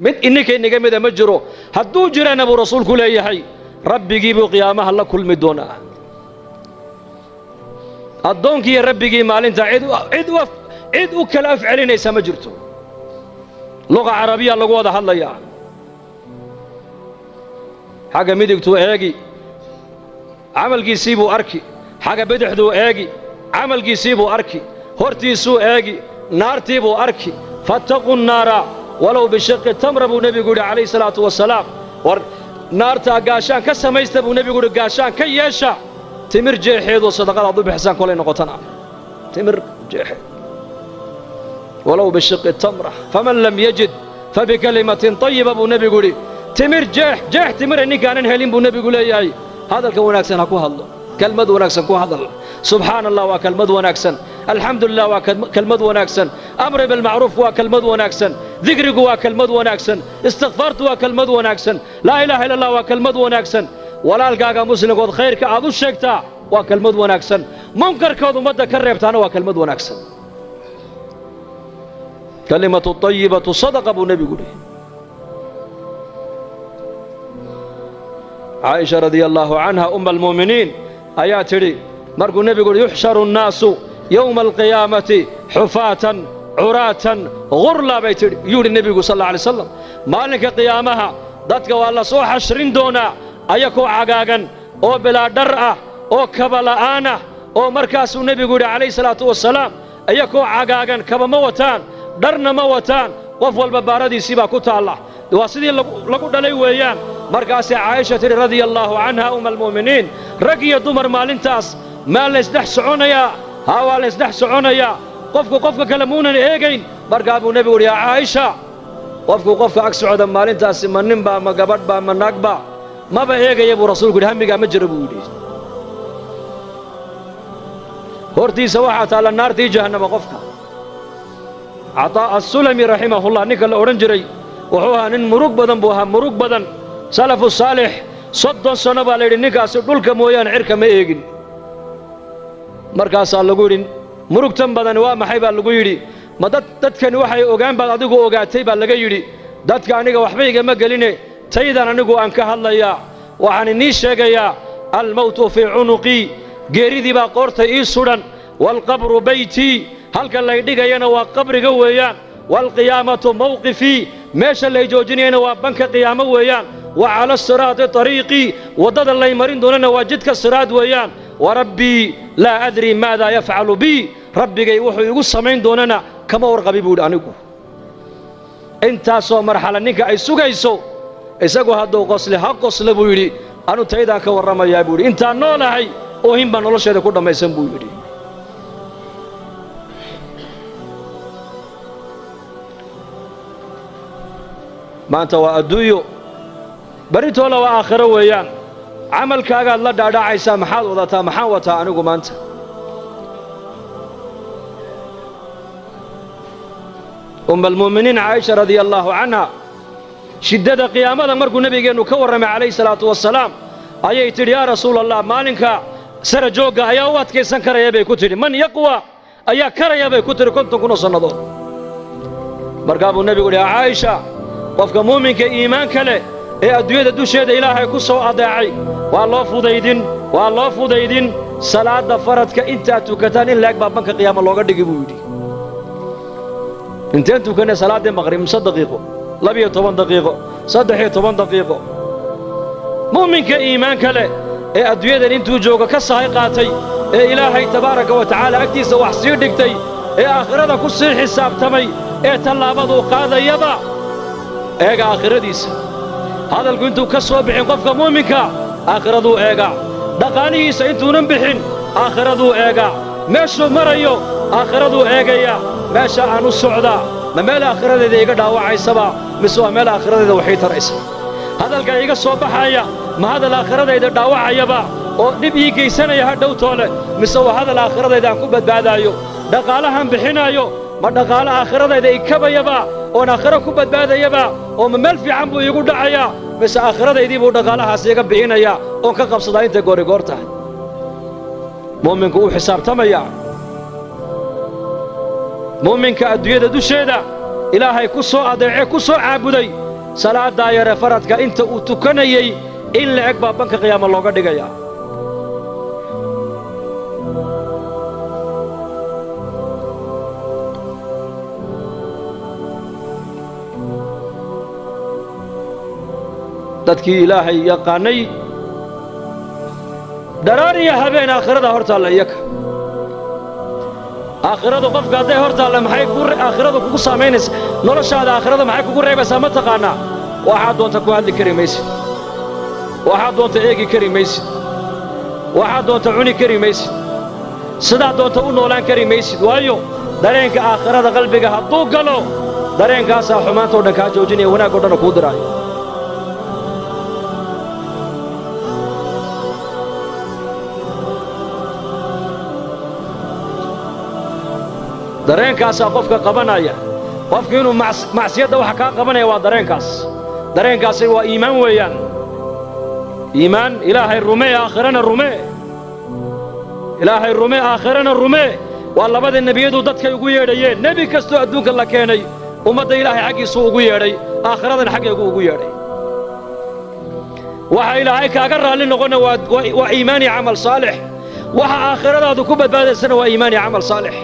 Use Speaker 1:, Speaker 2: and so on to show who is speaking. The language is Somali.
Speaker 1: mid ininka inaga mida ma jiro hadduu jirana buu rasuulku leeyahay rabbigii buu qiyaamaha la kulmi doonaa addoonkii rabbigii maalinta cid u kala afcelinaysa ma jirto luqa carabiya lagu wada hadlayaa xagga midigtuu eegi camalkiisii buu arki xagga bidixduu eegi camalkiisii buu arki hortiisuu eegi naartii buu arki fattaqu nnaara walow bishaqi tamra buu nebigu yidhi calayhi salaatu wasalaam war naartaa gaashaan ka samaysta buu nebigu yidhi gaashaan ka yeesha timir jeexeedoo sadaqadaad u bixisaan kolay noqotana timir jeexeed walow bishaqi tamra faman lam yajid fabikalimatin tayiba buu nebigu yidhi timir jeex timira ninkaanan helin buu nebigu leeyahay hadalka wanaagsan ha ku hadlo kelmad wanaagsan ku hadal subxaana allah waa kelmad wanaagsan alxamdu lilah waa kelmad wanaagsan amri bilmacruuf waa kelmad wanaagsan dikrigu waa kelmad wanaagsan istikfaartu waa kelmad wanaagsan laa ilaaha illa allah waa kelmad wanaagsan walaalkaaga muslimkood khayrka aad u sheegtaa waa kelmad wanaagsan munkarkood ummadda ka reebtaana waa kelmad wanaagsan kalimatu tayibatu sadaqa buu nebigu yidhi عائشة رضي الله عنها أم المؤمنين آيات لي مرقو النبي يقول يحشر الناس يوم القيامة حفاة عراة غرلا بيت يقول النبي صلى الله عليه وسلم مالك قيامها ضدك والله صوح حشرين دونا أيكو عقاقا أو بلا درأة أو كبلاءانة أو مركز النبي يقول عليه الصلاة والسلام أيكو عقاقا كبا موتان درنا موتان وفو البباردي سيبا كتا الله واسدي لقود علي ويان مركز عائشة رضي الله عنها أم المؤمنين رقي دمر مالنتاس مال يسدح سعونيا هاوال يسدح سعونيا قفك كلمونا إيجين مركز أبو نبي يا عائشة قفك عكس عدم مالنتاس من نمبا ما قبض با من نقبا ما بإيجي يا أبو رسول قل همي قام جربوا لي هورتي سواحة على النار تي جهنم قفك عطاء السلمي رحمه الله نكال أورنجري وحوها نن مروق بدن بوها مروق بدن سلف الصالح صدن سنة بالي نكاس دولك مويان عرك ما يجين مركز الله يقولين مروق تم بدن ومحيب الله يقولي ما دتكن وحي أوجان بعد أدوجو أوجاتي بالله يقولي دتك عنيك وحبيك ما قاليني تيدا عنيكو أنك الله يا وعن النيش يا الموت في عنقي جريدي بقرت إيسودان والقبر بيتي هل كان لا يديك ينا وقبر جويان والقيامة موقفي ماشى اللي يجوجني وبنك قيامة ويان وعلى الصراط طريقي وضد الله يمرين دوننا وجدك الصراط ويان وربي لا أدري ماذا يفعل بي ربي جاي وحي يقول سمعين دوننا كما ورقبي بود عنكو انت سو مرحلة نيكا اي سوغا يسو اساقو هادو قصلي حق قصلي بويري انو تايدا كورما يا بويري انت نولا هاي اوهين بانولو شايدا كودا ما يسن بويري maanta waa adduunyo baritoola waa aakhiro weeyaan camalkaagaad la dhaadhacaysaa maxaad wadataa maxaan wataa anigu maanta almu'miniin caaisha radia allaahu canha shiddada qiyaamada markuu nebigeennu ka warramay calayhi salaatu wassalaam ayay tidhi yaa rasuula allah maalinka sara joogga ayaa u adkaysan karaya bay ku tidhi man yaqwa ayaa karaya bay ku tidhi 50 kun oo sannadood markaa buu nebigu yidhi caaisha qofka muuminka iimaanka leh ee adduunyada dusheeda ilaahay ku soo adeecay waa loo fudaydin salaada faradka intaad tukataan in laag baa banka qiyaama looga dhigi buu yidhi inteen tukanay salaadii maqrib 3 daqiiqo 12 daqiiqo 13 daqiiqo muuminka iimaanka leh ee adduunyadan intuu jooga ka sahay qaatay ee ilaahay tabaaraka wa tacaala agtiisa wax sii dhigtay ee aakhirada ku sii xisaabtamay ee tallaabadu qaadayaba eega aakhiradiisa hadalku intuu ka soo bixin qofka muuminka aakhiradu eega dhaqaanihiisa intuunan bixin aakhiradu eega meeshuu marayo aakhiradu eegaya meesha aan u socdaa ma meel aakhiradeeda iga dhaawacaysaba mise waa meel aakhiradeeda waxay taraysa hadalka iga soo baxaya ma hadal aakhiradeeda dhaawacayaba oo dhib ii geysanaya hadhow toole mise waa hadal aakhiradeeda aan ku badbaadaayo dhaqaalahan bixinayo ma dhaqaala aakhiradeeda ikabayaba oon aakhiro ku badbaadayaba oo ma meel fiican buu iigu dhacayaa mise aakhiradaydii buu dhaqaalahaas iga bixinayaa oon ka qabsadaa intay goorigoor tahay mu'minku uu xisaabtamaya mu'minka adduunyada dusheeda ilaahay ku soo adeecay ku soo caabuday salaadaa yare faradka inta uu tukanayey in la eg baa banka qiyaama looga dhigayaa. dadkii ilaahay yaqaanay daraar iyo habeen aakhirada hortaalla iyaga. aakhiradu qofka hadday hortaalla maxay aakhiradu kugu saamaynaysa? noloshaada aakhirada maxay kugu reebaysaa ma taqaanaa? waxaad doonta ku hadli kari maysid, waxaad doonta eegi kari maysid, waxaad doonta cuni kari maysid, sidaad doonta u noolaan kari maysid. waayo dareenka aakhirada qalbiga hadduu galo, dareenkaasaa xumaantao dhan kaa joojinaya, wanaag oo dhanna kuu diraayo. dareenkaasaa qofka qabanaya. qofku inuu macsiyadda waxa kaa qabanaya waa dareenkaas. dareenkaasi waa iimaan weeyaan. iimaan ilaahay rumee, aakhirana rumee. ilaahay rumee, aakhirana rumee waa labada nebiyadu dadkay ugu yeedhayeen. nebi kastoo adduunka la keenay ummadda ilaahay xaggiisuu ugu yeedhay, aakhiradana xaggeegu ugu yeedhay. waxa ilaahay kaaga raalli noqona waa iimaan iyo camal saalix. waxa aakhiradaadu ku badbaadaysana waa iimaan iyo camal saalix.